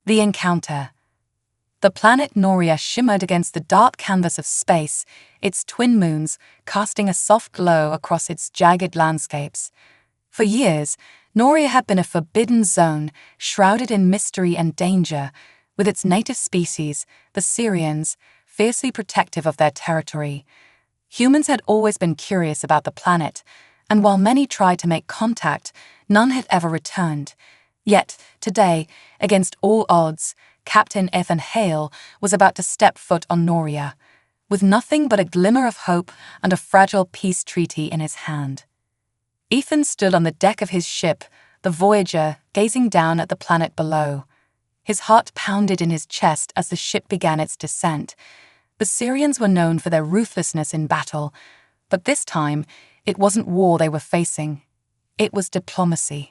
The encounter. The planet Noria shimmered against the dark canvas of space, its twin moons casting a soft glow across its jagged landscapes. For years, Noria had been a forbidden zone, shrouded in mystery and danger, with its native species, the Sirians, fiercely protective of their territory. Humans had always been curious about the planet, and while many tried to make contact, none had ever returned. Yet, today, against all odds, Captain Ethan Hale was about to step foot on Noria, with nothing but a glimmer of hope and a fragile peace treaty in his hand. Ethan stood on the deck of his ship, the Voyager, gazing down at the planet below. His heart pounded in his chest as the ship began its descent. The Sirians were known for their ruthlessness in battle, but this time, it wasn't war they were facing. It was diplomacy.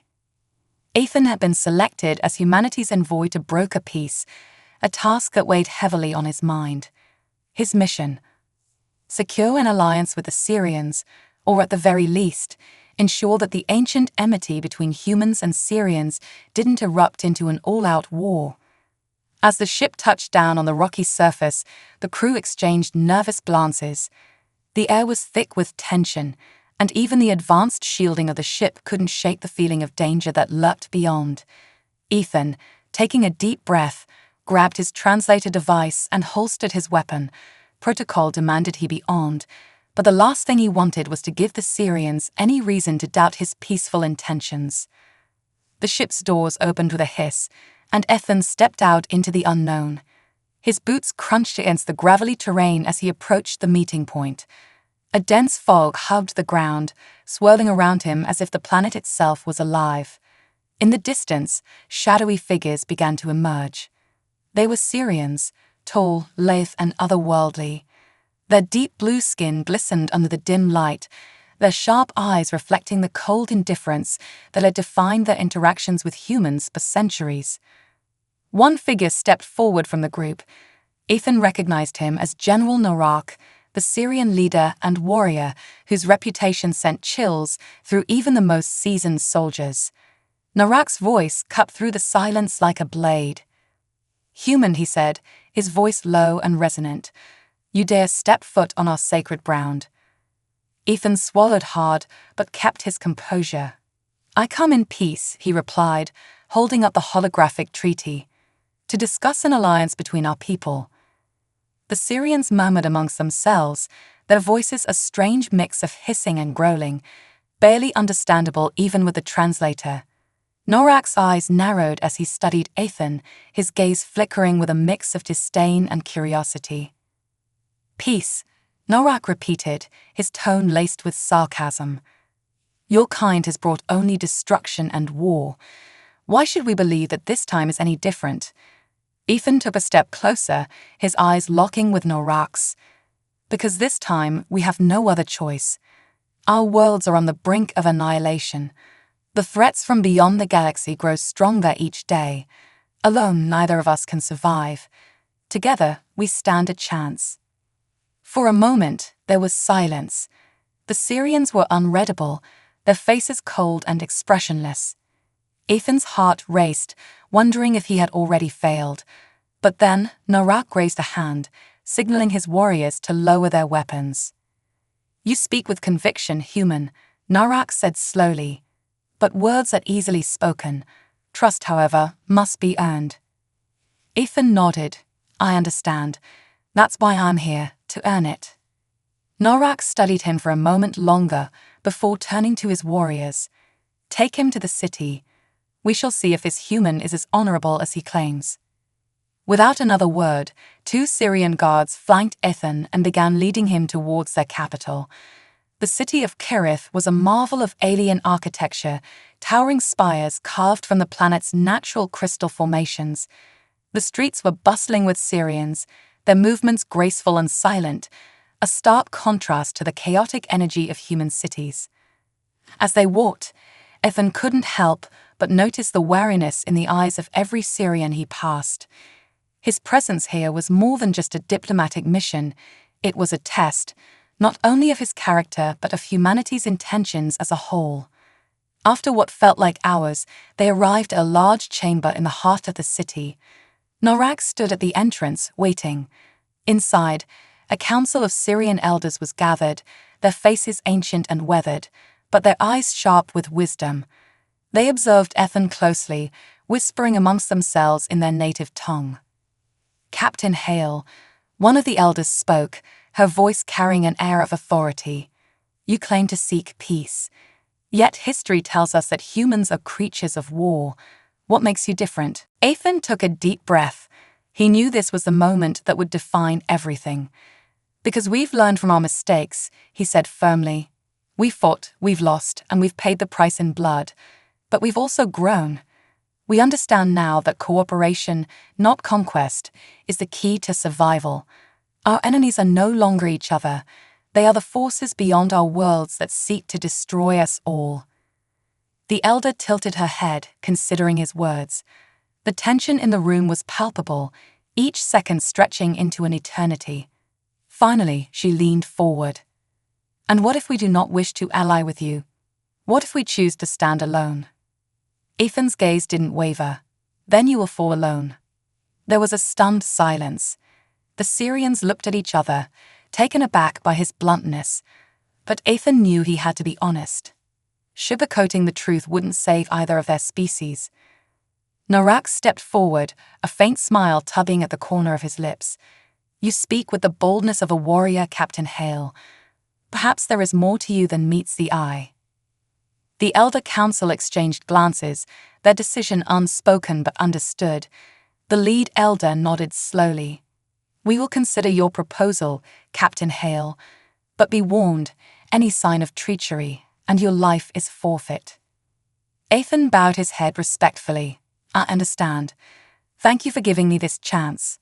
Ethan had been selected as humanity's envoy to broker peace, a task that weighed heavily on his mind. His mission: secure an alliance with the Sirians, or at the very least, ensure that the ancient enmity between humans and Sirians didn't erupt into an all-out war. As the ship touched down on the rocky surface, the crew exchanged nervous glances. The air was thick with tension, and even the advanced shielding of the ship couldn't shake the feeling of danger that lurked beyond. Ethan, taking a deep breath, grabbed his translator device and holstered his weapon. Protocol demanded he be armed, but the last thing he wanted was to give the Sirians any reason to doubt his peaceful intentions. The ship's doors opened with a hiss, and Ethan stepped out into the unknown. His boots crunched against the gravelly terrain as he approached the meeting point. A dense fog hugged the ground, swirling around him as if the planet itself was alive. In the distance, shadowy figures began to emerge. They were Sirians, tall, lithe, and otherworldly. Their deep blue skin glistened under the dim light, their sharp eyes reflecting the cold indifference that had defined their interactions with humans for centuries. One figure stepped forward from the group. Ethan recognized him as General Norak, the Sirian leader and warrior whose reputation sent chills through even the most seasoned soldiers. Norak's voice cut through the silence like a blade. "Human," he said, his voice low and resonant. "You dare step foot on our sacred ground." Ethan swallowed hard, but kept his composure. "I come in peace," he replied, holding up the holographic treaty, "to discuss an alliance between our people." The Sirians murmured amongst themselves, their voices a strange mix of hissing and growling, barely understandable even with the translator. Norak's eyes narrowed as he studied Ethan, his gaze flickering with a mix of disdain and curiosity. "Peace," Norak repeated, his tone laced with sarcasm. "Your kind has brought only destruction and war. Why should we believe that this time is any different?" Ethan took a step closer, his eyes locking with Norak's. "Because this time we have no other choice. Our worlds are on the brink of annihilation. The threats from beyond the galaxy grow stronger each day. Alone, neither of us can survive. Together, we stand a chance." For a moment, there was silence. The Sirians were unreadable, their faces cold and expressionless. Ethan's heart raced, wondering if he had already failed. But then, Norak raised a hand, signaling his warriors to lower their weapons. "You speak with conviction, human," Norak said slowly. "But words are easily spoken. Trust, however, must be earned." Ethan nodded. "I understand. That's why I'm here, to earn it." Norak studied him for a moment longer before turning to his warriors. "Take him to the city. We shall see if this human is as honorable as he claims." Without another word, 2 Sirian guards flanked Ethan and began leading him towards their capital. The city of Kirith was a marvel of alien architecture, towering spires carved from the planet's natural crystal formations. The streets were bustling with Sirians, their movements graceful and silent, a stark contrast to the chaotic energy of human cities. As they walked, Ethan couldn't help but notice the wariness in the eyes of every Sirian he passed. His presence here was more than just a diplomatic mission, it was a test, not only of his character but of humanity's intentions as a whole. After what felt like hours, they arrived at a large chamber in the heart of the city. Norak stood at the entrance, waiting. Inside, a council of Syrian elders was gathered, their faces ancient and weathered, but their eyes sharp with wisdom. They observed Ethan closely, whispering amongst themselves in their native tongue. Captain Hale, one of the elders, spoke, her voice carrying an air of authority. You claim to seek peace. Yet history tells us that humans are creatures of war. What makes you different? Ethan took a deep breath. He knew this was the moment that would define everything. Because we've learned from our mistakes, he said firmly. We fought, we've lost, and we've paid the price in blood. But we've also grown. We understand now that cooperation, not conquest, is the key to survival. Our enemies are no longer each other. They are the forces beyond our worlds that seek to destroy us all. The elder tilted her head, considering his words. The tension in the room was palpable, each second stretching into an eternity. Finally, she leaned forward. And what if we do not wish to ally with you? What if we choose to stand alone? Ethan's gaze didn't waver. Then you will fall alone. There was a stunned silence. The Syrians looked at each other, taken aback by his bluntness. But Ethan knew he had to be honest. Sugarcoating the truth wouldn't save either of their species. Norak stepped forward, a faint smile tugging at the corner of his lips. You speak with the boldness of a warrior, Captain Hale. Perhaps there is more to you than meets the eye. The elder council exchanged glances, their decision unspoken but understood. The lead elder nodded slowly. We will consider your proposal, Captain Hale, but be warned, any sign of treachery, and your life is forfeit. Ethan bowed his head respectfully. I understand. Thank you for giving me this chance.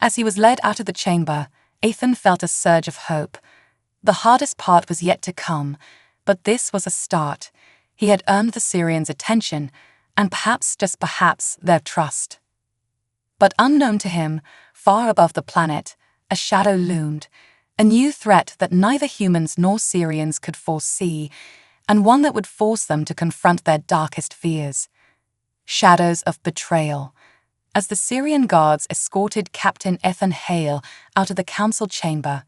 As he was led out of the chamber, Ethan felt a surge of hope. The hardest part was yet to come, but this was a start. He had earned the Syrians' attention, and perhaps, just perhaps, their trust. But unknown to him, far above the planet, a shadow loomed, a new threat that neither humans nor Syrians could foresee, and one that would force them to confront their darkest fears. Shadows of betrayal. As the Syrian guards escorted Captain Ethan Hale out of the council chamber,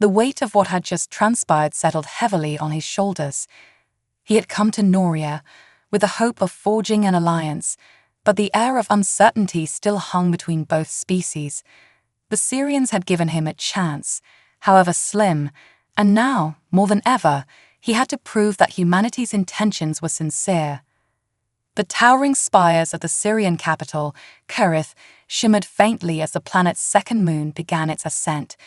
the weight of what had just transpired settled heavily on his shoulders. He had come to Noria with the hope of forging an alliance, but the air of uncertainty still hung between both species. The Syrians had given him a chance, however slim, and now, more than ever, he had to prove that humanity's intentions were sincere. The towering spires of the Syrian capital, Kerith, shimmered faintly as the planet's second moon began its ascent.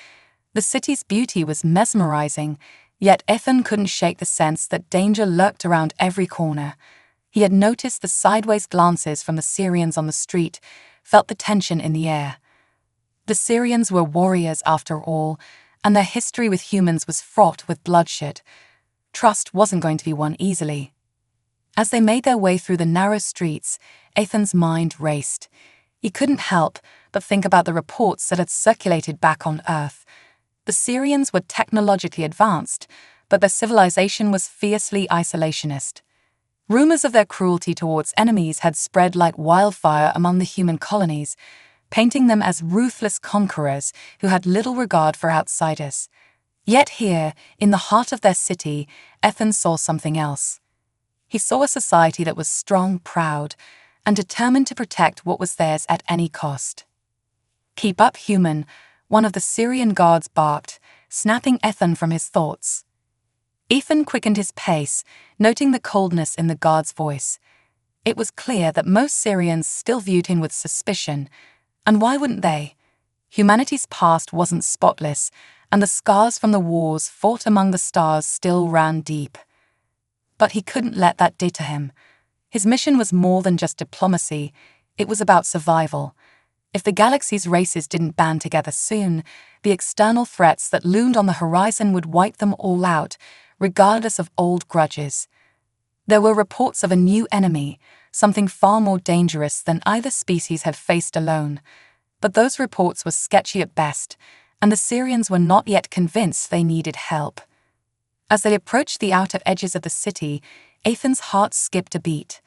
The city's beauty was mesmerizing, yet Ethan couldn't shake the sense that danger lurked around every corner. He had noticed the sideways glances from the Syrians on the street, felt the tension in the air. The Syrians were warriors after all, and their history with humans was fraught with bloodshed. Trust wasn't going to be won easily. As they made their way through the narrow streets, Ethan's mind raced. He couldn't help but think about the reports that had circulated back on Earth. The Syrians were technologically advanced, but their civilization was fiercely isolationist. Rumors of their cruelty towards enemies had spread like wildfire among the human colonies, painting them as ruthless conquerors who had little regard for outsiders. Yet here, in the heart of their city, Ethan saw something else. He saw a society that was strong, proud, and determined to protect what was theirs at any cost. Keep up, human, one of the Syrian guards barked, snapping Ethan from his thoughts. Ethan quickened his pace, noting the coldness in the guard's voice. It was clear that most Syrians still viewed him with suspicion, and why wouldn't they? Humanity's past wasn't spotless, and the scars from the wars fought among the stars still ran deep. But he couldn't let that deter him. His mission was more than just diplomacy, it was about survival. If the galaxy's races didn't band together soon, the external threats that loomed on the horizon would wipe them all out, regardless of old grudges. There were reports of a new enemy, something far more dangerous than either species had faced alone. But those reports were sketchy at best, and the Syrians were not yet convinced they needed help. As they approached the outer edges of the city, Ethan's heart skipped a beat.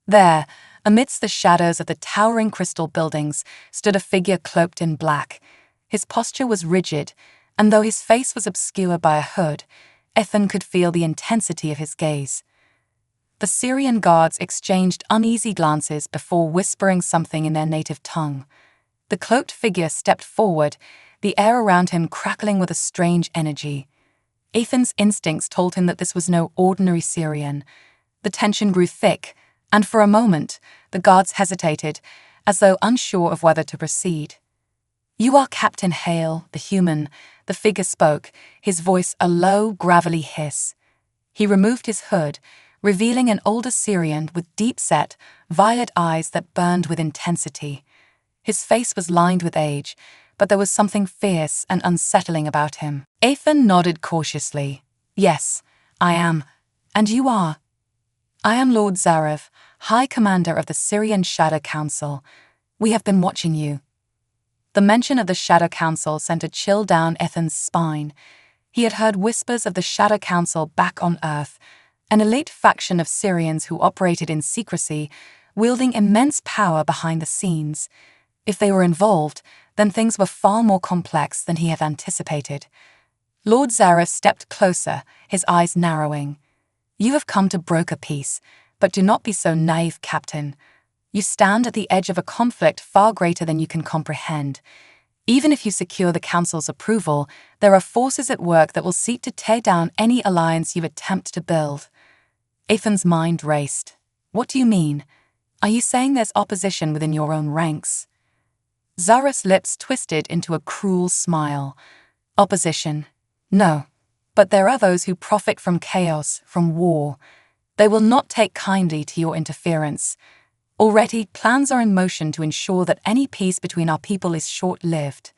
There, Amidst the shadows of the towering crystal buildings stood a figure cloaked in black. His posture was rigid, and though his face was obscured by a hood, Ethan could feel the intensity of his gaze. The Syrian guards exchanged uneasy glances before whispering something in their native tongue. The cloaked figure stepped forward, the air around him crackling with a strange energy. Ethan's instincts told him that this was no ordinary Syrian. The tension grew thick, and for a moment, the guards hesitated, as though unsure of whether to proceed. "You are Captain Hale, the human," the figure spoke, his voice a low, gravelly hiss. He removed his hood, revealing an older Syrian with deep-set, violet eyes that burned with intensity. His face was lined with age, but there was something fierce and unsettling about him. Ethan nodded cautiously. "Yes, I am. And you are?" "I am Lord Zarev, High Commander of the Syrian Shadow Council. We have been watching you." The mention of the Shadow Council sent a chill down Ethan's spine. He had heard whispers of the Shadow Council back on Earth, an elite faction of Syrians who operated in secrecy, wielding immense power behind the scenes. If they were involved, then things were far more complex than he had anticipated. Lord Zarev stepped closer, his eyes narrowing. "You have come to broker peace, but do not be so naive, Captain. You stand at the edge of a conflict far greater than you can comprehend. Even if you secure the Council's approval, there are forces at work that will seek to tear down any alliance you attempt to build." Ethan's mind raced. "What do you mean? Are you saying there's opposition within your own ranks?" Zarev's lips twisted into a cruel smile. "Opposition? No. But there are those who profit from chaos, from war. They will not take kindly to your interference. Already, plans are in motion to ensure that any peace between our people is short-lived."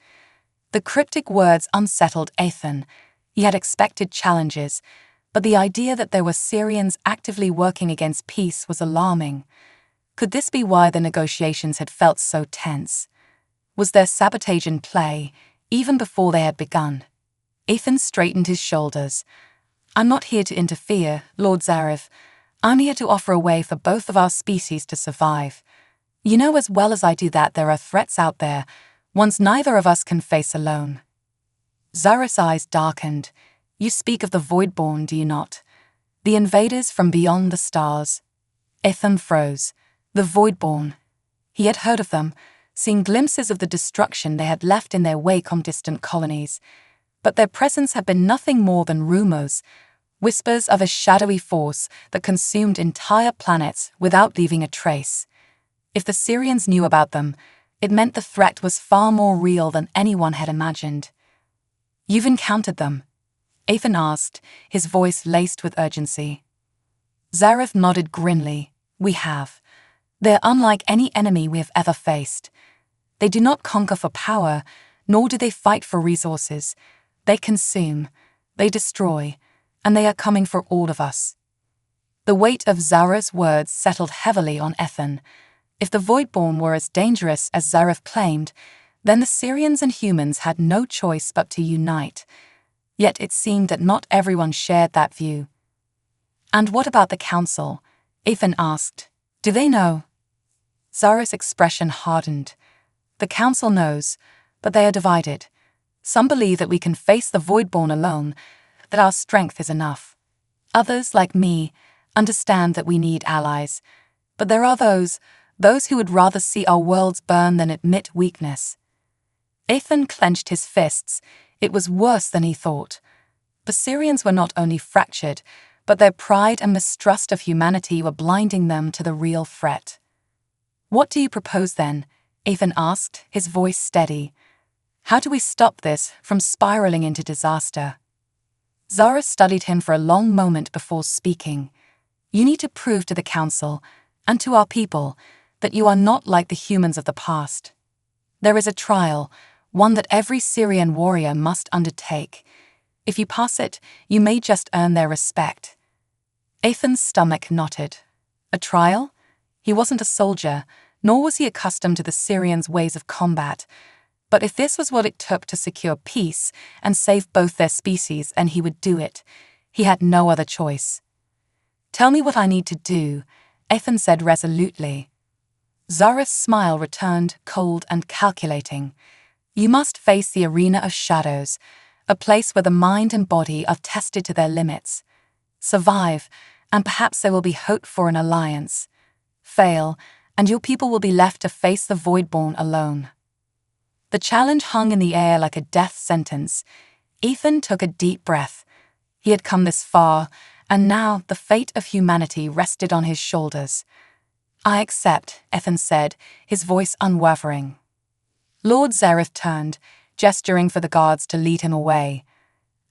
The cryptic words unsettled Ethan. He had expected challenges, but the idea that there were Syrians actively working against peace was alarming. Could this be why the negotiations had felt so tense? Was there sabotage in play, even before they had begun? Ethan straightened his shoulders. "I'm not here to interfere, Lord Zarev. I'm here to offer a way for both of our species to survive. You know as well as I do that there are threats out there, ones neither of us can face alone." Zarev's eyes darkened. "You speak of the Voidborn, do you not? The invaders from beyond the stars." Ethan froze. The Voidborn. He had heard of them, seen glimpses of the destruction they had left in their wake on distant colonies. But their presence had been nothing more than rumors, whispers of a shadowy force that consumed entire planets without leaving a trace. If the Syrians knew about them, it meant the threat was far more real than anyone had imagined. "You've encountered them?" Ethan asked, his voice laced with urgency. Zarev nodded grimly. "We have. They're unlike any enemy we have ever faced. They do not conquer for power, nor do they fight for resources. They consume, they destroy, and they are coming for all of us." The weight of Zarev's words settled heavily on Ethan. If the Voidborn were as dangerous as Zarev claimed, then the Syrians and humans had no choice but to unite. Yet it seemed that not everyone shared that view. "And what about the Council?" Ethan asked. "Do they know?" Zarev's expression hardened. "The Council knows, but they are divided. Some believe that we can face the Voidborn alone, that our strength is enough. Others, like me, understand that we need allies. But there are those who would rather see our worlds burn than admit weakness." Ethan clenched his fists. It was worse than he thought. The Syrians were not only fractured, but their pride and mistrust of humanity were blinding them to the real threat. "What do you propose then?" Ethan asked, his voice steady. "How do we stop this from spiraling into disaster?" Zarev studied him for a long moment before speaking. "You need to prove to the Council, and to our people, that you are not like the humans of the past. There is a trial, one that every Syrian warrior must undertake. If you pass it, you may just earn their respect." Ethan's stomach knotted. A trial? He wasn't a soldier, nor was he accustomed to the Syrians' ways of combat. But if this was what it took to secure peace and save both their species, and he would do it, he had no other choice. "Tell me what I need to do," Ethan said resolutely. Zareth's smile returned, cold and calculating. You must face the arena of shadows, a place where the mind and body are tested to their limits. Survive, and perhaps there will be hope for an alliance. Fail, and your people will be left to face the Voidborn alone. The challenge hung in the air like a death sentence. Ethan took a deep breath. He had come this far, and now the fate of humanity rested on his shoulders. I accept, Ethan said, his voice unwavering. Lord Zareth turned, gesturing for the guards to lead him away.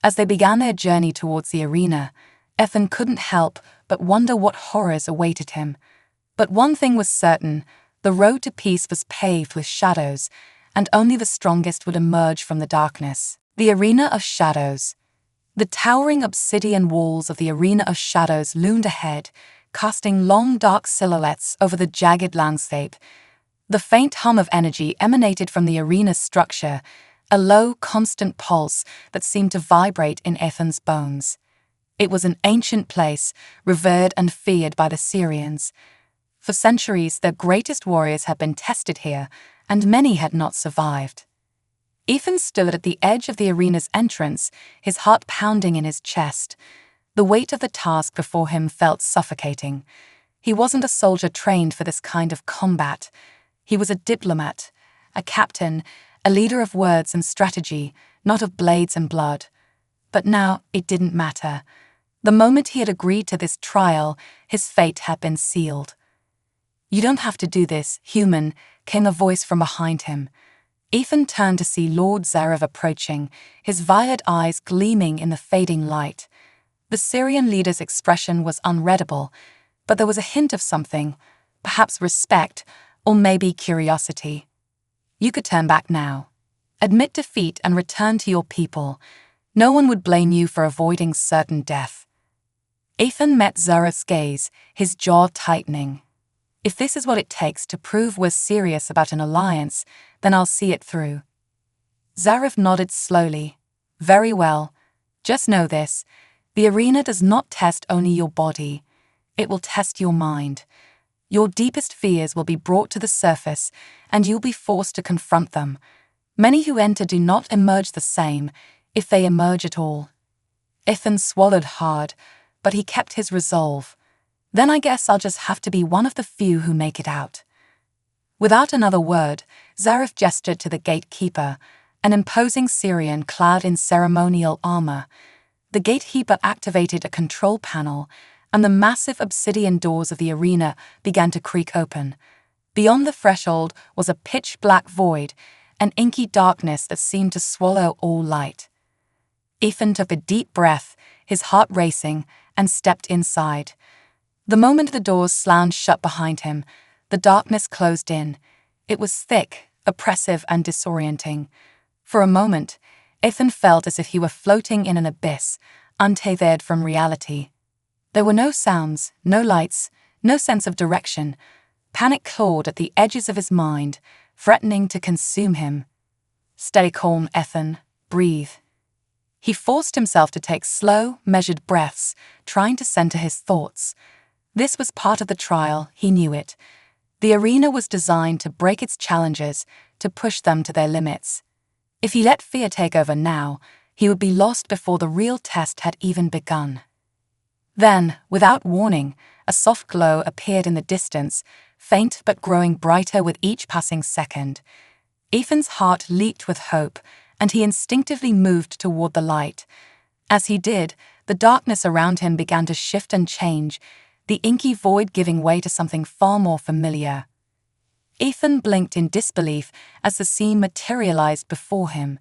As they began their journey towards the arena, Ethan couldn't help but wonder what horrors awaited him. But one thing was certain, the road to peace was paved with shadows, and only the strongest would emerge from the darkness. The Arena of Shadows. The towering obsidian walls of the Arena of Shadows loomed ahead, casting long dark silhouettes over the jagged landscape. The faint hum of energy emanated from the arena's structure, a low, constant pulse that seemed to vibrate in Ethan's bones. It was an ancient place, revered and feared by the Syrians. For centuries, their greatest warriors had been tested here, and many had not survived. Ethan stood at the edge of the arena's entrance, his heart pounding in his chest. The weight of the task before him felt suffocating. He wasn't a soldier trained for this kind of combat. He was a diplomat, a captain, a leader of words and strategy, not of blades and blood. But now it didn't matter. The moment he had agreed to this trial, his fate had been sealed. You don't have to do this, human, came a voice from behind him. Ethan turned to see Lord Zareth approaching, his violet eyes gleaming in the fading light. The Syrian leader's expression was unreadable, but there was a hint of something, perhaps respect, or maybe curiosity. You could turn back now. Admit defeat and return to your people. No one would blame you for avoiding certain death. Ethan met Zareth's gaze, his jaw tightening. If this is what it takes to prove we're serious about an alliance, then I'll see it through. Zareth nodded slowly. Very well. Just know this. The arena does not test only your body. It will test your mind. Your deepest fears will be brought to the surface, and you'll be forced to confront them. Many who enter do not emerge the same, if they emerge at all. Ethan swallowed hard, but he kept his resolve. Then I guess I'll just have to be one of the few who make it out. Without another word, Zareth gestured to the gatekeeper, an imposing Syrian clad in ceremonial armor. The gatekeeper activated a control panel, and the massive obsidian doors of the arena began to creak open. Beyond the threshold was a pitch-black void, an inky darkness that seemed to swallow all light. Ethan took a deep breath, his heart racing, and stepped inside. The moment the doors slammed shut behind him, the darkness closed in. It was thick, oppressive, and disorienting. For a moment, Ethan felt as if he were floating in an abyss, untethered from reality. There were no sounds, no lights, no sense of direction. Panic clawed at the edges of his mind, threatening to consume him. Stay calm, Ethan. Breathe. He forced himself to take slow, measured breaths, trying to center his thoughts. This was part of the trial, he knew it. The arena was designed to break its challengers, to push them to their limits. If he let fear take over now, he would be lost before the real test had even begun. Then, without warning, a soft glow appeared in the distance, faint but growing brighter with each passing second. Ethan's heart leaped with hope, and he instinctively moved toward the light. As he did, the darkness around him began to shift and change, the inky void giving way to something far more familiar. Ethan blinked in disbelief as the scene materialized before him.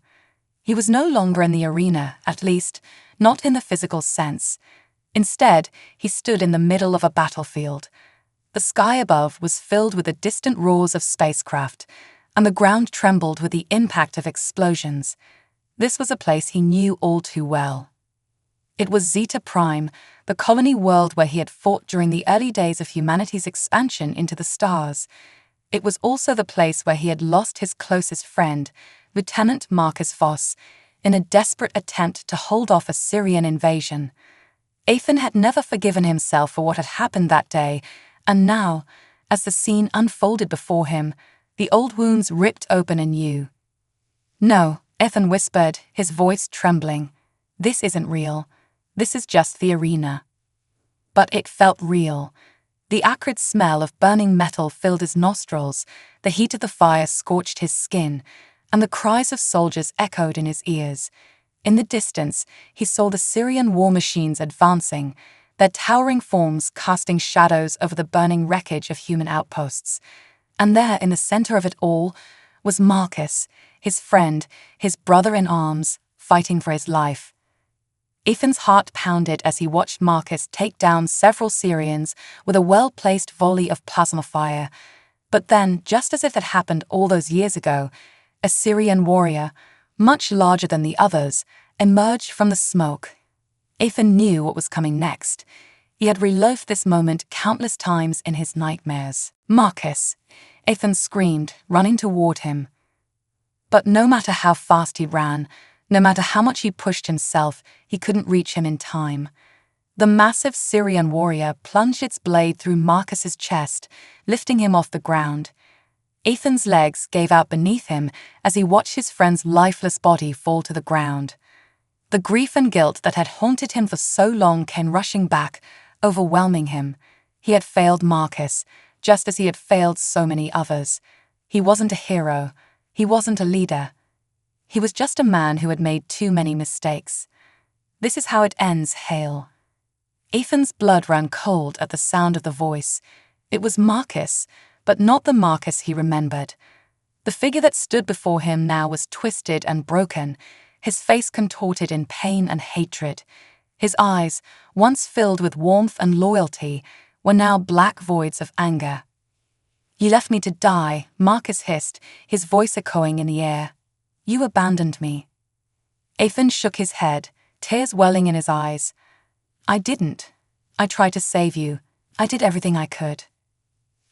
He was no longer in the arena, at least, not in the physical sense. Instead, he stood in the middle of a battlefield. The sky above was filled with the distant roars of spacecraft, and the ground trembled with the impact of explosions. This was a place he knew all too well. It was Zeta Prime, the colony world where he had fought during the early days of humanity's expansion into the stars. It was also the place where he had lost his closest friend, Lieutenant Marcus Voss, in a desperate attempt to hold off a Syrian invasion. Ethan had never forgiven himself for what had happened that day, and now, As the scene unfolded before him, the old wounds ripped open anew. "No," Ethan whispered, his voice trembling. "This isn't real. This is just the arena." But it felt real. The acrid smell of burning metal filled his nostrils, the heat of the fire scorched his skin, and the cries of soldiers echoed in his ears. In the distance, he saw the Syrian war machines advancing, their towering forms casting shadows over the burning wreckage of human outposts. And there, in the center of it all, was Marcus, his friend, his brother in arms, fighting for his life. Ethan's heart pounded as he watched Marcus take down several Syrians with a well-placed volley of plasma fire. But then, just as if it happened all those years ago, a Syrian warrior, much larger than the others, emerged from the smoke. Ethan knew what was coming next. He had relived this moment countless times in his nightmares. "Marcus!" Ethan screamed, running toward him. But no matter how fast he ran, no matter how much he pushed himself, he couldn't reach him in time. The massive Syrian warrior plunged its blade through Marcus's chest, lifting him off the ground. Ethan's legs gave out beneath him as he watched his friend's lifeless body fall to the ground. The grief and guilt that had haunted him for so long came rushing back, overwhelming him. He had failed Marcus, just as he had failed so many others. He wasn't a hero. He wasn't a leader. He was just a man who had made too many mistakes. "This is how it ends, Hale." Ethan's blood ran cold at the sound of the voice. It was Marcus, but not the Marcus he remembered. The figure that stood before him now was twisted and broken, his face contorted in pain and hatred. His eyes, once filled with warmth and loyalty, were now black voids of anger. "You left me to die," Marcus hissed, his voice echoing in the air. "You abandoned me." Ethan shook his head, tears welling in his eyes. "I didn't. I tried to save you. I did everything I could."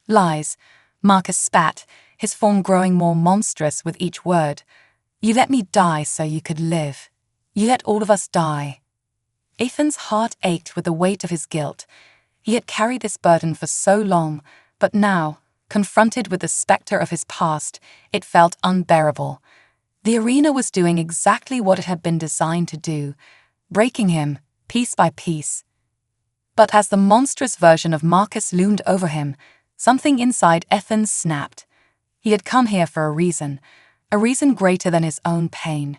"Lies," Marcus spat, his form growing more monstrous with each word. "You let me die so you could live. You let all of us die." Ethan's heart ached with the weight of his guilt. He had carried this burden for so long, but now, confronted with the specter of his past, it felt unbearable. The arena was doing exactly what it had been designed to do, breaking him, piece by piece. But as the monstrous version of Marcus loomed over him, something inside Ethan snapped. He had come here for a reason greater than his own pain.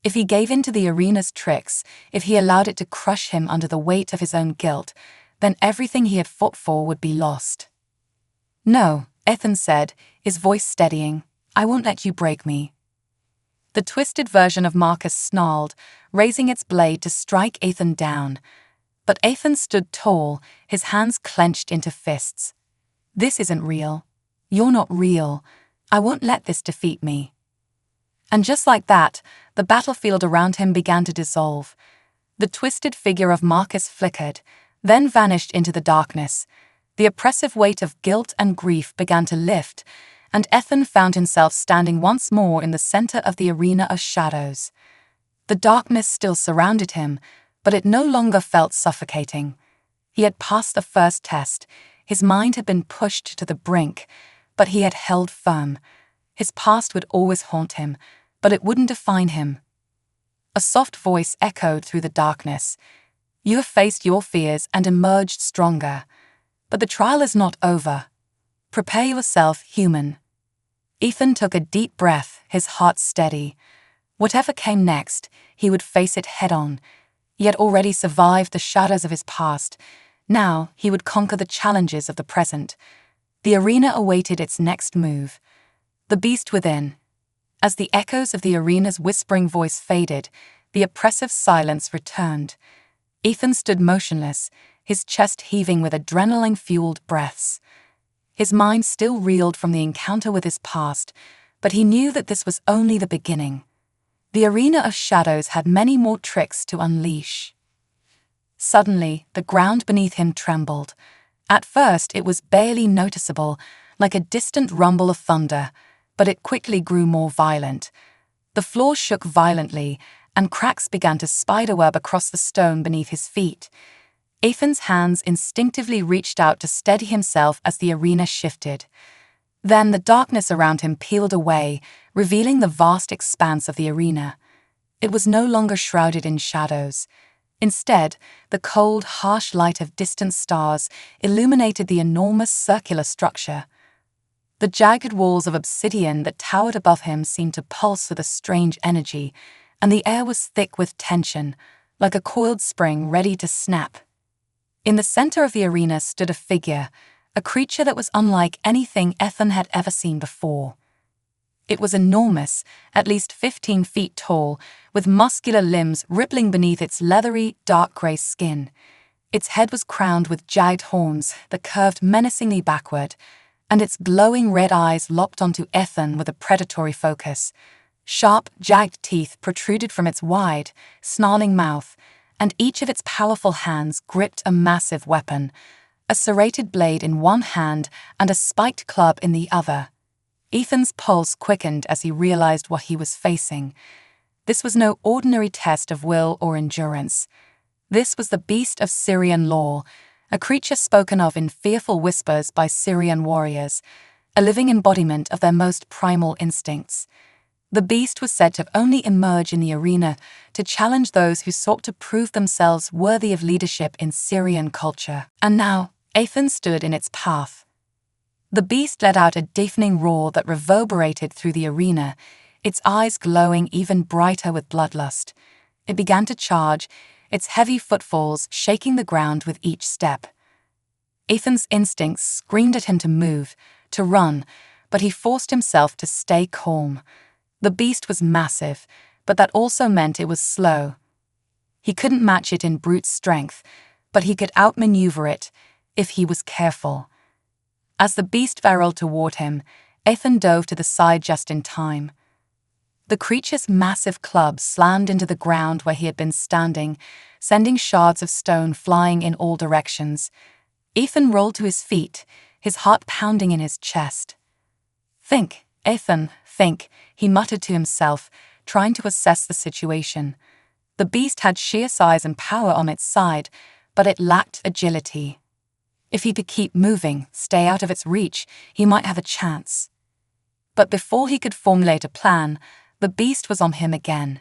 If he gave in to the arena's tricks, if he allowed it to crush him under the weight of his own guilt, then everything he had fought for would be lost. "No," Ethan said, his voice steadying. "I won't let you break me." The twisted version of Marcus snarled, raising its blade to strike Ethan down. But Ethan stood tall, his hands clenched into fists. "This isn't real. You're not real. I won't let this defeat me." And just like that, the battlefield around him began to dissolve. The twisted figure of Marcus flickered, then vanished into the darkness. The oppressive weight of guilt and grief began to lift, and Ethan found himself standing once more in the center of the arena of shadows. The darkness still surrounded him, but it no longer felt suffocating. He had passed the first test. His mind had been pushed to the brink, but he had held firm. His past would always haunt him, but it wouldn't define him. A soft voice echoed through the darkness. "You have faced your fears and emerged stronger. But the trial is not over. Prepare yourself, human." Ethan took a deep breath, his heart steady. Whatever came next, he would face it head-on. He had already survived the shadows of his past. Now he would conquer the challenges of the present. The arena awaited its next move. The beast within. As the echoes of the arena's whispering voice faded, the oppressive silence returned. Ethan stood motionless, his chest heaving with adrenaline-fueled breaths. His mind still reeled from the encounter with his past, but he knew that this was only the beginning. The arena of shadows had many more tricks to unleash. Suddenly, the ground beneath him trembled. At first, it was barely noticeable, like a distant rumble of thunder, but it quickly grew more violent. The floor shook violently, and cracks began to spiderweb across the stone beneath his feet. Ethan's hands instinctively reached out to steady himself as the arena shifted. Then the darkness around him peeled away, revealing the vast expanse of the arena. It was no longer shrouded in shadows. Instead, the cold, harsh light of distant stars illuminated the enormous circular structure. The jagged walls of obsidian that towered above him seemed to pulse with a strange energy, and the air was thick with tension, like a coiled spring ready to snap. In the center of the arena stood a figure, a creature that was unlike anything Ethan had ever seen before. It was enormous, at least 15 feet tall, with muscular limbs rippling beneath its leathery, dark gray skin. Its head was crowned with jagged horns that curved menacingly backward, and its glowing red eyes locked onto Ethan with a predatory focus. Sharp, jagged teeth protruded from its wide, snarling mouth, and each of its powerful hands gripped a massive weapon, a serrated blade in one hand and a spiked club in the other. Ethan's pulse quickened as he realized what he was facing. This was no ordinary test of will or endurance. This was the beast of Syrian lore, a creature spoken of in fearful whispers by Syrian warriors, a living embodiment of their most primal instincts. The beast was said to only emerge in the arena to challenge those who sought to prove themselves worthy of leadership in Syrian culture. And now, Ethan stood in its path. The beast let out a deafening roar that reverberated through the arena, its eyes glowing even brighter with bloodlust. It began to charge, its heavy footfalls shaking the ground with each step. Ethan's instincts screamed at him to move, to run, but he forced himself to stay calm. The beast was massive, but that also meant it was slow. He couldn't match it in brute strength, but he could outmaneuver it if he was careful. As the beast barreled toward him, Ethan dove to the side just in time. The creature's massive club slammed into the ground where he had been standing, sending shards of stone flying in all directions. Ethan rolled to his feet, his heart pounding in his chest. "Think, Ethan, think," he muttered to himself, trying to assess the situation. The beast had sheer size and power on its side, but it lacked agility. If he could keep moving, stay out of its reach, he might have a chance. But before he could formulate a plan, the beast was on him again.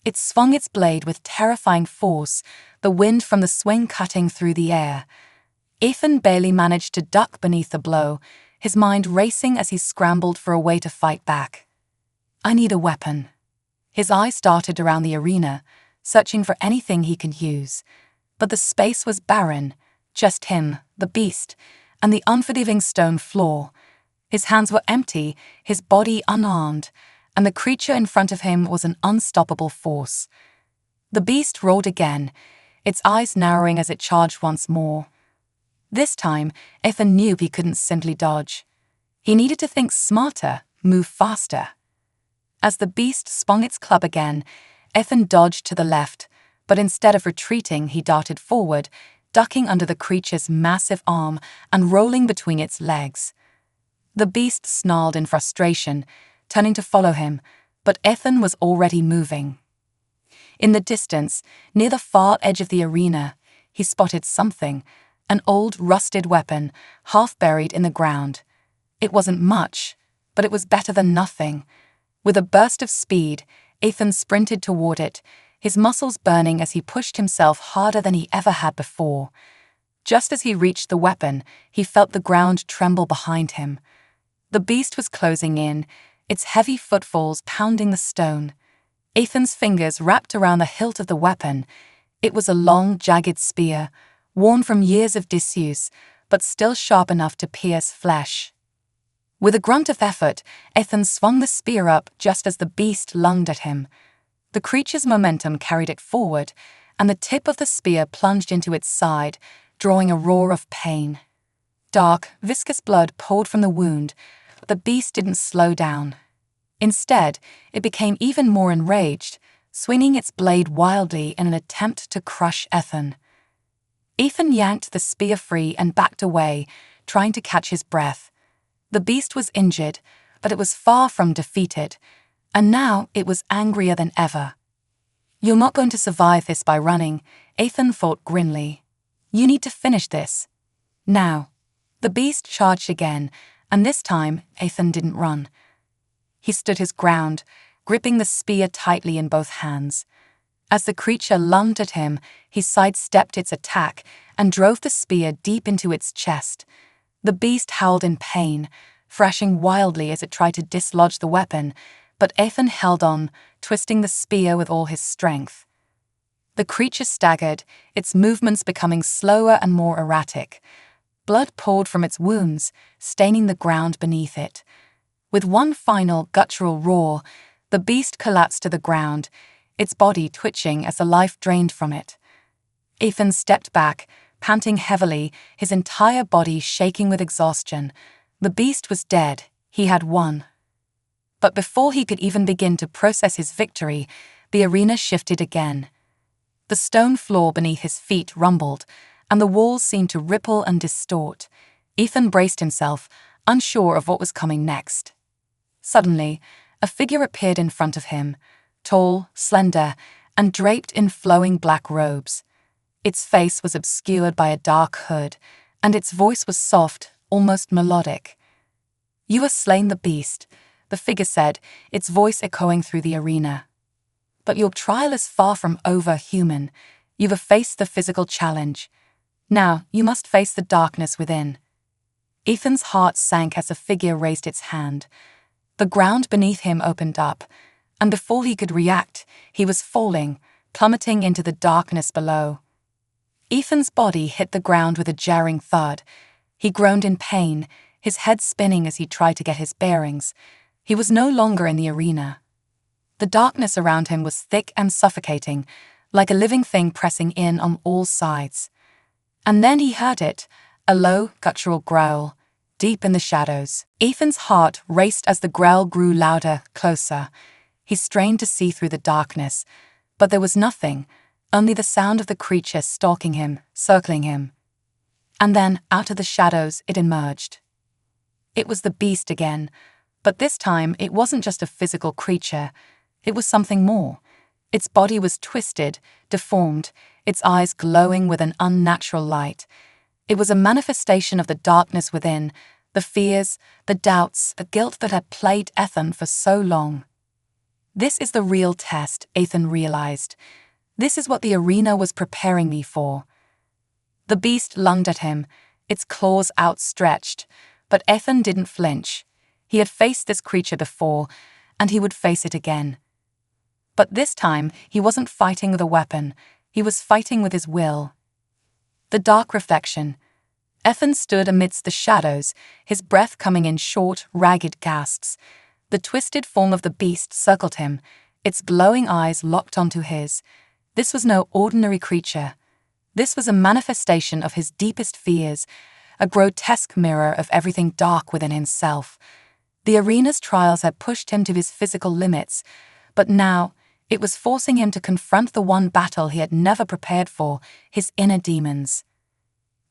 It swung its blade with terrifying force, the wind from the swing cutting through the air. Ethan barely managed to duck beneath the blow, his mind racing as he scrambled for a way to fight back. "I need a weapon." His eyes darted around the arena, searching for anything he could use. But the space was barren, just him, the beast, and the unforgiving stone floor. His hands were empty, his body unarmed, and the creature in front of him was an unstoppable force. The beast roared again, its eyes narrowing as it charged once more. This time, Ethan knew he couldn't simply dodge. He needed to think smarter, move faster. As the beast swung its club again, Ethan dodged to the left, but instead of retreating, he darted forward, ducking under the creature's massive arm and rolling between its legs. The beast snarled in frustration, turning to follow him, but Ethan was already moving. In the distance, near the far edge of the arena, he spotted something, an old, rusted weapon, half buried in the ground. It wasn't much, but it was better than nothing. With a burst of speed, Ethan sprinted toward it, his muscles burning as he pushed himself harder than he ever had before. Just as he reached the weapon, he felt the ground tremble behind him. The beast was closing in, its heavy footfalls pounding the stone. Ethan's fingers wrapped around the hilt of the weapon. It was a long, jagged spear, worn from years of disuse, but still sharp enough to pierce flesh. With a grunt of effort, Ethan swung the spear up just as the beast lunged at him. The creature's momentum carried it forward, and the tip of the spear plunged into its side, drawing a roar of pain. Dark, viscous blood poured from the wound, but the beast didn't slow down. Instead, it became even more enraged, swinging its blade wildly in an attempt to crush Ethan. Ethan yanked the spear free and backed away, trying to catch his breath. The beast was injured, but it was far from defeated, and now it was angrier than ever. "You're not going to survive this by running," Ethan thought grimly. You need to finish this. Now. The beast charged again, and this time Ethan didn't run. He stood his ground, gripping the spear tightly in both hands. As the creature lunged at him, he sidestepped its attack and drove the spear deep into its chest. The beast howled in pain, thrashing wildly as it tried to dislodge the weapon, but Ethan held on, twisting the spear with all his strength. The creature staggered, its movements becoming slower and more erratic. Blood poured from its wounds, staining the ground beneath it. With one final guttural roar, the beast collapsed to the ground, its body twitching as the life drained from it. Ethan stepped back, panting heavily, his entire body shaking with exhaustion. The beast was dead. He had won. But before he could even begin to process his victory, the arena shifted again. The stone floor beneath his feet rumbled, and the walls seemed to ripple and distort. Ethan braced himself, unsure of what was coming next. Suddenly, a figure appeared in front of him, tall, slender, and draped in flowing black robes. Its face was obscured by a dark hood, and its voice was soft, almost melodic. "You have slain the beast," the figure said, its voice echoing through the arena. "But your trial is far from over, human. You have faced the physical challenge. Now you must face the darkness within." Ethan's heart sank as the figure raised its hand. The ground beneath him opened up, and before he could react, he was falling, plummeting into the darkness below. Ethan's body hit the ground with a jarring thud. He groaned in pain, his head spinning as he tried to get his bearings. He was no longer in the arena. The darkness around him was thick and suffocating, like a living thing pressing in on all sides. And then he heard it, a low, guttural growl, deep in the shadows. Ethan's heart raced as the growl grew louder, closer. He strained to see through the darkness, but there was nothing, only the sound of the creature stalking him, circling him. And then, out of the shadows, it emerged. It was the beast again, but this time it wasn't just a physical creature. It was something more. Its body was twisted, deformed, its eyes glowing with an unnatural light. It was a manifestation of the darkness within, the fears, the doubts, the guilt that had plagued Ethan for so long. This is the real test, Ethan realized. This is what the arena was preparing me for. The beast lunged at him, its claws outstretched, but Ethan didn't flinch. He had faced this creature before, and he would face it again. But this time, he wasn't fighting with a weapon. He was fighting with his will. The dark reflection. Ethan stood amidst the shadows, his breath coming in short, ragged gasps. The twisted form of the beast circled him, its glowing eyes locked onto his. This was no ordinary creature. This was a manifestation of his deepest fears, a grotesque mirror of everything dark within himself. The arena's trials had pushed him to his physical limits, but now it was forcing him to confront the one battle he had never prepared for, his inner demons.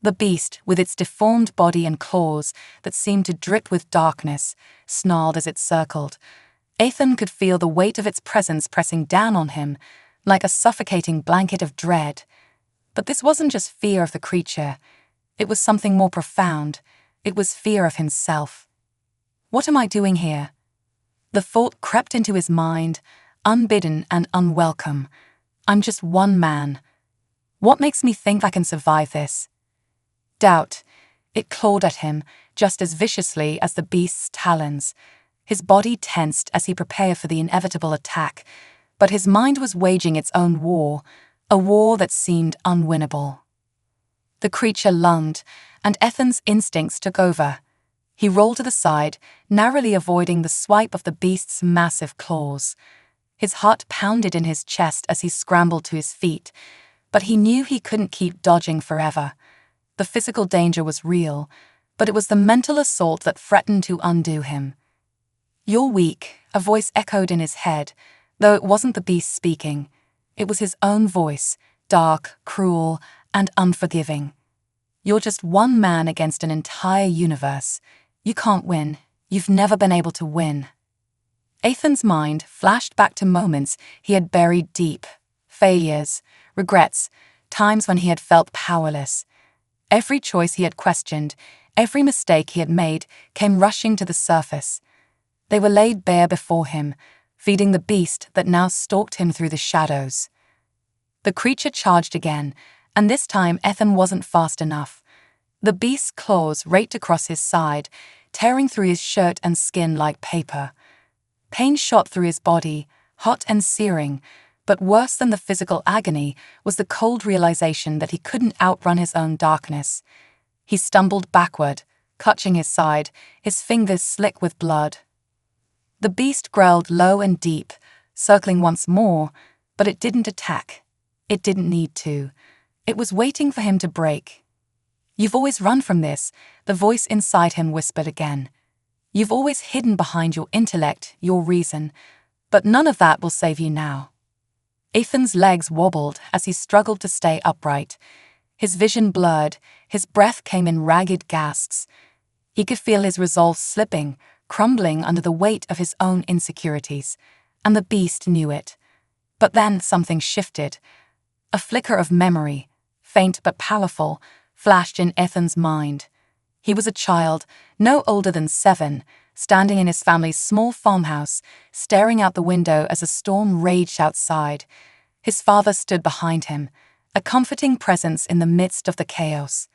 The beast, with its deformed body and claws that seemed to drip with darkness, snarled as it circled. Ethan could feel the weight of its presence pressing down on him, like a suffocating blanket of dread. But this wasn't just fear of the creature. It was something more profound. It was fear of himself. What am I doing here? The thought crept into his mind, unbidden and unwelcome. I'm just one man. What makes me think I can survive this? Doubt. It clawed at him, just as viciously as the beast's talons. His body tensed as he prepared for the inevitable attack, but his mind was waging its own war, a war that seemed unwinnable. The creature lunged, and Ethan's instincts took over. He rolled to the side, narrowly avoiding the swipe of the beast's massive claws. His heart pounded in his chest as he scrambled to his feet, but he knew he couldn't keep dodging forever. The physical danger was real, but it was the mental assault that threatened to undo him. "You're weak," a voice echoed in his head, though it wasn't the beast speaking. It was his own voice, dark, cruel, and unforgiving. "You're just one man against an entire universe. You can't win. You've never been able to win." Ethan's mind flashed back to moments he had buried deep. Failures, regrets, times when he had felt powerless. Every choice he had questioned, every mistake he had made, came rushing to the surface. They were laid bare before him, feeding the beast that now stalked him through the shadows. The creature charged again, and this time Ethan wasn't fast enough. The beast's claws raked across his side, tearing through his shirt and skin like paper. Pain shot through his body, hot and searing, but worse than the physical agony was the cold realization that he couldn't outrun his own darkness. He stumbled backward, clutching his side, his fingers slick with blood. The beast growled low and deep, circling once more, but it didn't attack. It didn't need to. It was waiting for him to break. "You've always run from this," the voice inside him whispered again. "You've always hidden behind your intellect, your reason, but none of that will save you now." Ethan's legs wobbled as he struggled to stay upright. His vision blurred, his breath came in ragged gasps. He could feel his resolve slipping, crumbling under the weight of his own insecurities, and the beast knew it. But then something shifted. A flicker of memory, faint but powerful, flashed in Ethan's mind. He was a child, no older than 7, standing in his family's small farmhouse, staring out the window as a storm raged outside. His father stood behind him, a comforting presence in the midst of the chaos.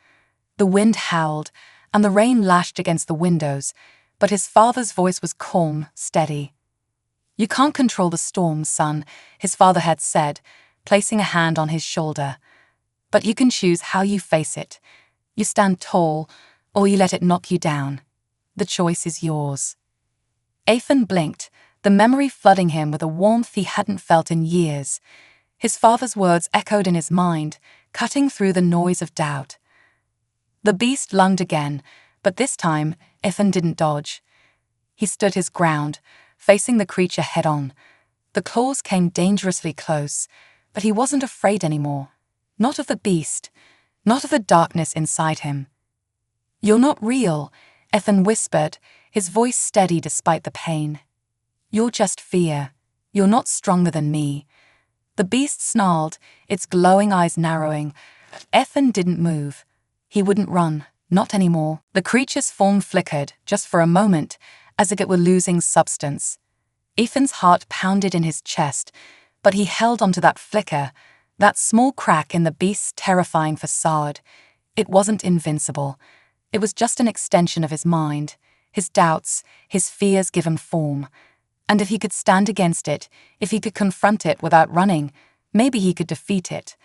The wind howled, and the rain lashed against the windows, but his father's voice was calm, steady. "You can't control the storm, son," his father had said, placing a hand on his shoulder. "But you can choose how you face it. You stand tall, or you let it knock you down. The choice is yours." Ethan blinked, the memory flooding him with a warmth he hadn't felt in years. His father's words echoed in his mind, cutting through the noise of doubt. The beast lunged again, but this time Ethan didn't dodge. He stood his ground, facing the creature head-on. The claws came dangerously close, but he wasn't afraid anymore. Not of the beast, not of the darkness inside him. "You're not real," Ethan whispered, his voice steady despite the pain. "You're just fear. You're not stronger than me." The beast snarled, its glowing eyes narrowing. Ethan didn't move. He wouldn't run, not anymore. The creature's form flickered, just for a moment, as if it were losing substance. Ethan's heart pounded in his chest, but he held onto that flicker, that small crack in the beast's terrifying facade. It wasn't invincible. It was just an extension of his mind, his doubts, his fears given form. And if he could stand against it, if he could confront it without running, maybe he could defeat it.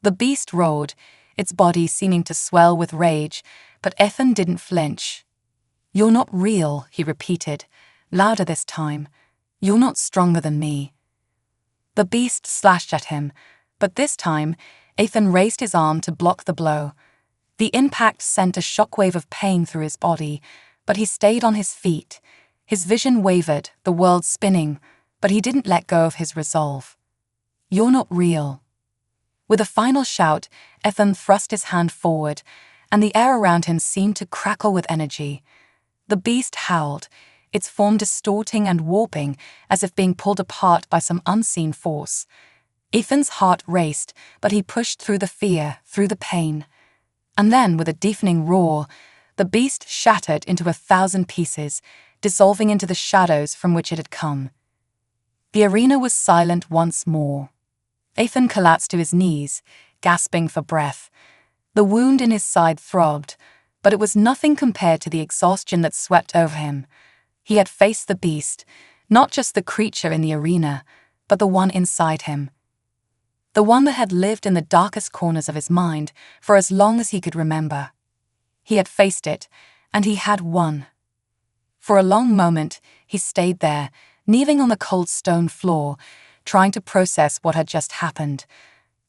The beast roared, its body seeming to swell with rage, but Ethan didn't flinch. "You're not real," he repeated, louder this time. "You're not stronger than me." The beast slashed at him, but this time, Ethan raised his arm to block the blow. The impact sent a shockwave of pain through his body, but he stayed on his feet. His vision wavered, the world spinning, but he didn't let go of his resolve. "You're not real." With a final shout, Ethan thrust his hand forward, and the air around him seemed to crackle with energy. The beast howled, its form distorting and warping as if being pulled apart by some unseen force. Ethan's heart raced, but he pushed through the fear, through the pain. And then, with a deafening roar, the beast shattered into 1,000 pieces, dissolving into the shadows from which it had come. The arena was silent once more. Ethan collapsed to his knees, gasping for breath. The wound in his side throbbed, but it was nothing compared to the exhaustion that swept over him. He had faced the beast, not just the creature in the arena, but the one inside him. The one that had lived in the darkest corners of his mind for as long as he could remember. He had faced it, and he had won. For a long moment, he stayed there, kneeling on the cold stone floor, trying to process what had just happened.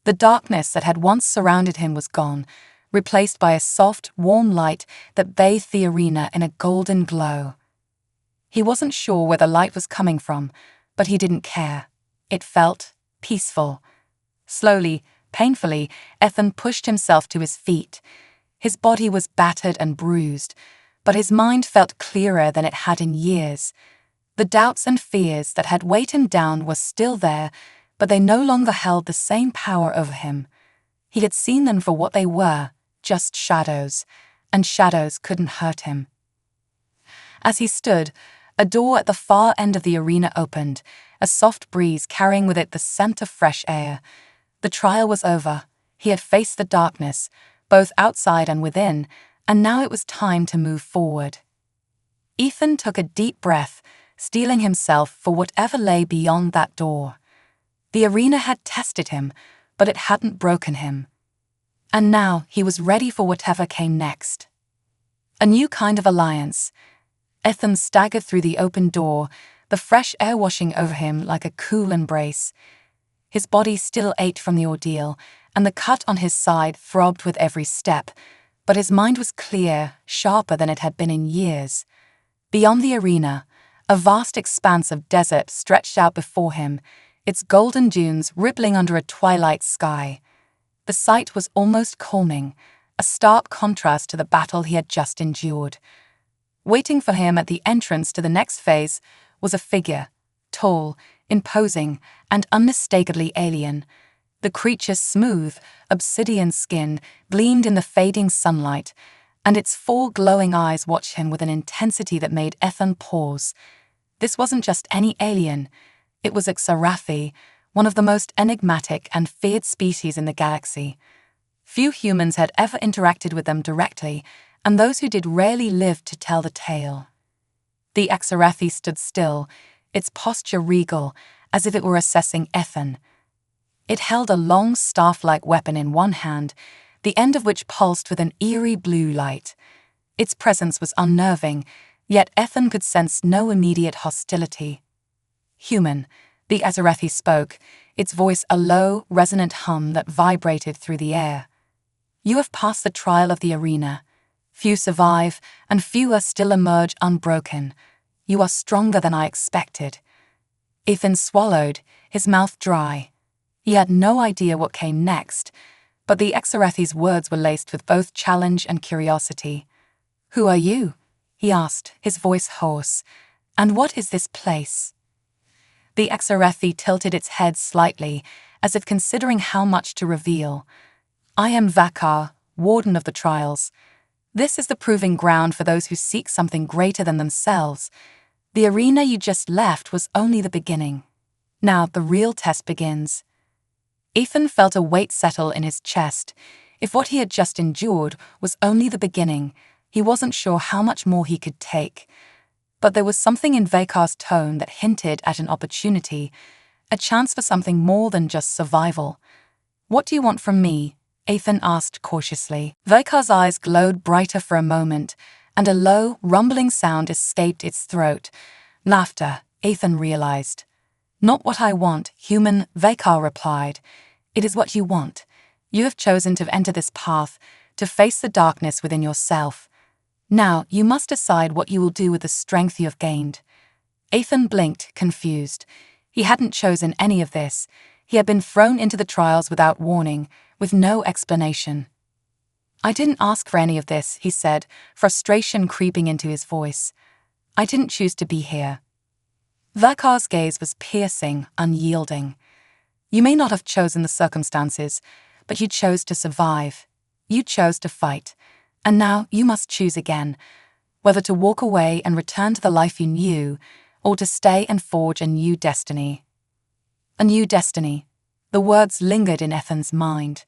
The darkness that had once surrounded him was gone, replaced by a soft, warm light that bathed the arena in a golden glow. He wasn't sure where the light was coming from, but he didn't care. It felt peaceful. Slowly, painfully, Ethan pushed himself to his feet. His body was battered and bruised, but his mind felt clearer than it had in years. The doubts and fears that had weighed him down were still there, but they no longer held the same power over him. He had seen them for what they were, just shadows, and shadows couldn't hurt him. As he stood, a door at the far end of the arena opened, a soft breeze carrying with it the scent of fresh air. The trial was over. He had faced the darkness, both outside and within, and now it was time to move forward. Ethan took a deep breath, steeling himself for whatever lay beyond that door. The arena had tested him, but it hadn't broken him. And now he was ready for whatever came next. A new kind of alliance. Ethan staggered through the open door, the fresh air washing over him like a cool embrace. His body still ached from the ordeal, and the cut on his side throbbed with every step, but his mind was clear, sharper than it had been in years. Beyond the arena, a vast expanse of desert stretched out before him, its golden dunes rippling under a twilight sky. The sight was almost calming, a stark contrast to the battle he had just endured. Waiting for him at the entrance to the next phase was a figure, tall, imposing, and unmistakably alien. The creature's smooth, obsidian skin gleamed in the fading sunlight, and its four glowing eyes watched him with an intensity that made Ethan pause. This wasn't just any alien. It was Xerathi, one of the most enigmatic and feared species in the galaxy. Few humans had ever interacted with them directly, and those who did rarely lived to tell the tale. The Xerathi stood still, its posture regal, as if it were assessing Ethan. It held a long staff-like weapon in one hand, the end of which pulsed with an eerie blue light. Its presence was unnerving, yet Ethan could sense no immediate hostility. "Human," the Xerathi spoke, its voice a low, resonant hum that vibrated through the air. "You have passed the trial of the arena. Few survive, and fewer still emerge unbroken. You are stronger than I expected." Ethan swallowed, his mouth dry. He had no idea what came next, but the Xerathi's words were laced with both challenge and curiosity. "Who are you?" he asked, his voice hoarse. "And what is this place?" The Xerathi tilted its head slightly, as if considering how much to reveal. "I am Vakar, Warden of the Trials. This is the proving ground for those who seek something greater than themselves. The arena you just left was only the beginning. Now the real test begins." Ethan felt a weight settle in his chest. If what he had just endured was only the beginning, he wasn't sure how much more he could take. But there was something in Vakar's tone that hinted at an opportunity, a chance for something more than just survival. "What do you want from me?" Ethan asked cautiously. Vakar's eyes glowed brighter for a moment, and a low, rumbling sound escaped its throat. Laughter, Ethan realized. "Not what I want, human," Vakar replied. "It is what you want. You have chosen to enter this path, to face the darkness within yourself. Now you must decide what you will do with the strength you have gained." Ethan blinked, confused. He hadn't chosen any of this. He had been thrown into the trials without warning, with no explanation. "I didn't ask for any of this," he said, frustration creeping into his voice. "I didn't choose to be here." Vakar's gaze was piercing, unyielding. "You may not have chosen the circumstances, but you chose to survive. You chose to fight. And now you must choose again, whether to walk away and return to the life you knew, or to stay and forge a new destiny." A new destiny. The words lingered in Ethan's mind.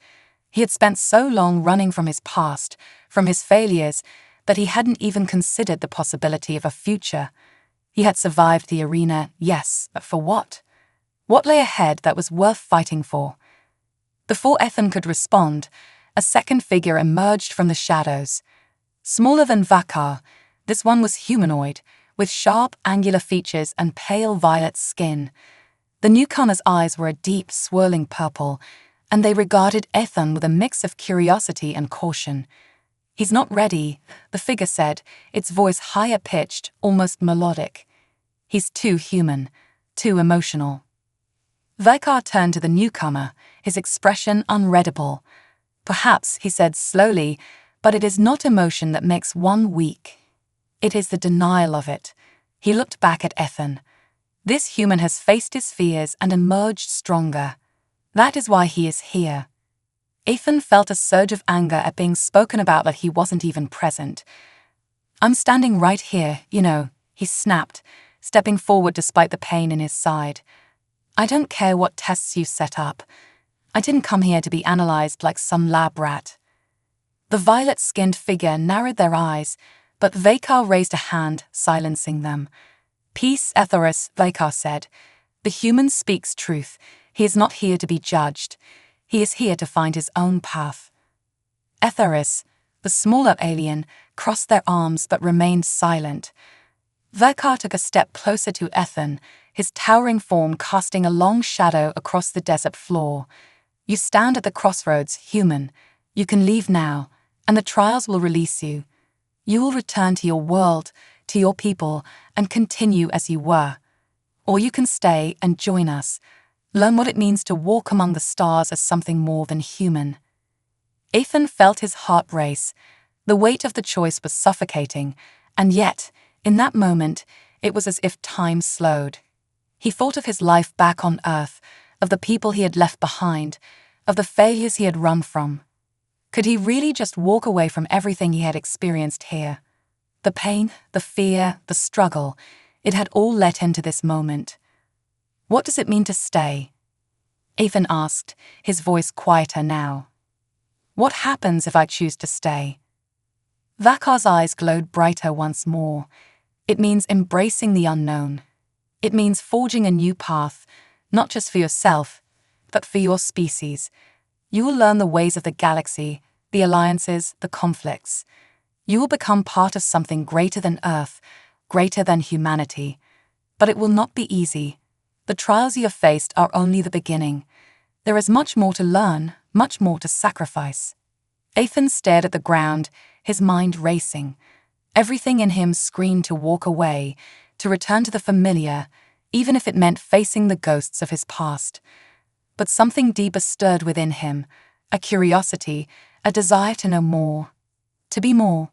He had spent so long running from his past, from his failures, that he hadn't even considered the possibility of a future. He had survived the arena, yes, but for what? What lay ahead that was worth fighting for? Before Ethan could respond, a second figure emerged from the shadows. Smaller than Vakar, this one was humanoid, with sharp, angular features and pale violet skin. The newcomer's eyes were a deep, swirling purple, and they regarded Ethan with a mix of curiosity and caution. "He's not ready," the figure said, its voice higher-pitched, almost melodic. "He's too human, too emotional." Vakar turned to the newcomer, his expression unreadable. "Perhaps," he said slowly, "but it is not emotion that makes one weak. It is the denial of it." He looked back at Ethan. "This human has faced his fears and emerged stronger. That is why he is here." Ethan felt a surge of anger at being spoken about that he wasn't even present. "I'm standing right here, he snapped, stepping forward despite the pain in his side. "I don't care what tests you set up. I didn't come here to be analyzed like some lab rat." The violet-skinned figure narrowed their eyes, but Vakar raised a hand, silencing them. "Peace, Etheris," Vakar said. "The human speaks truth. He is not here to be judged. He is here to find his own path." Etheris, the smaller alien, crossed their arms but remained silent. Vakar took a step closer to Ethan, his towering form casting a long shadow across the desert floor. "You stand at the crossroads, human. You can leave now, and the trials will release you. You will return to your world, to your people, and continue as you were. Or you can stay and join us. Learn what it means to walk among the stars as something more than human." Ethan felt his heart race. The weight of the choice was suffocating, and yet, in that moment, it was as if time slowed. He thought of his life back on Earth, of the people he had left behind, of the failures he had run from. Could he really just walk away from everything he had experienced here? The pain, the fear, the struggle, it had all led him to this moment. "What does it mean to stay?" Ethan asked, his voice quieter now. "What happens if I choose to stay?" Vakar's eyes glowed brighter once more. "It means embracing the unknown. It means forging a new path, not just for yourself, but for your species. You will learn the ways of the galaxy, the alliances, the conflicts. You will become part of something greater than Earth, greater than humanity. But it will not be easy. The trials you have faced are only the beginning. There is much more to learn, much more to sacrifice." Ethan stared at the ground, his mind racing. Everything in him screamed to walk away, to return to the familiar, even if it meant facing the ghosts of his past. But something deeper stirred within him, a curiosity, a desire to know more. To be more.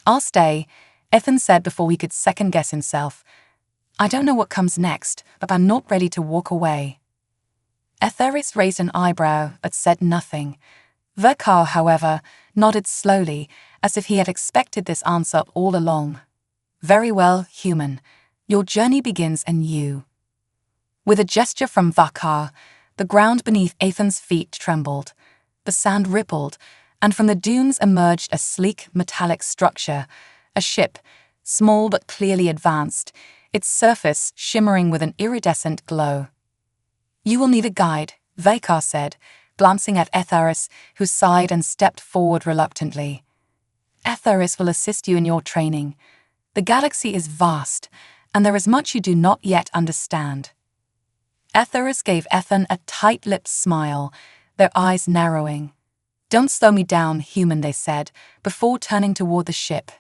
"I'll stay," Ethan said before he could second-guess himself. "I don't know what comes next, but I'm not ready to walk away." Etheris raised an eyebrow but said nothing. Vakar, however, nodded slowly, as if he had expected this answer all along. "Very well, human. Your journey begins anew." With a gesture from Vakar, the ground beneath Ethan's feet trembled. The sand rippled, and from the dunes emerged a sleek, metallic structure, a ship, small but clearly advanced, its surface shimmering with an iridescent glow. "You will need a guide," Vakar said, glancing at Etheris, who sighed and stepped forward reluctantly. "Etheris will assist you in your training. The galaxy is vast, and there is much you do not yet understand." Etheris gave Ethan a tight-lipped smile, their eyes narrowing. "Don't slow me down, human," they said, before turning toward the ship.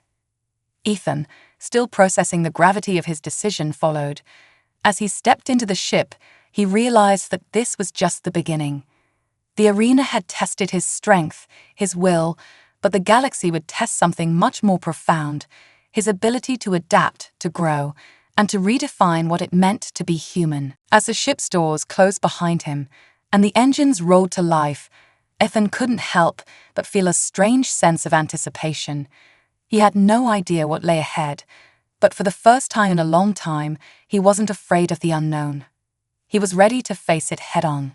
Ethan, still processing the gravity of his decision, followed. As he stepped into the ship, he realized that this was just the beginning. The arena had tested his strength, his will, but the galaxy would test something much more profound, his ability to adapt, to grow, and to redefine what it meant to be human. As the ship's doors closed behind him, and the engines rolled to life, Ethan couldn't help but feel a strange sense of anticipation. He had no idea what lay ahead, but for the first time in a long time, he wasn't afraid of the unknown. He was ready to face it head-on.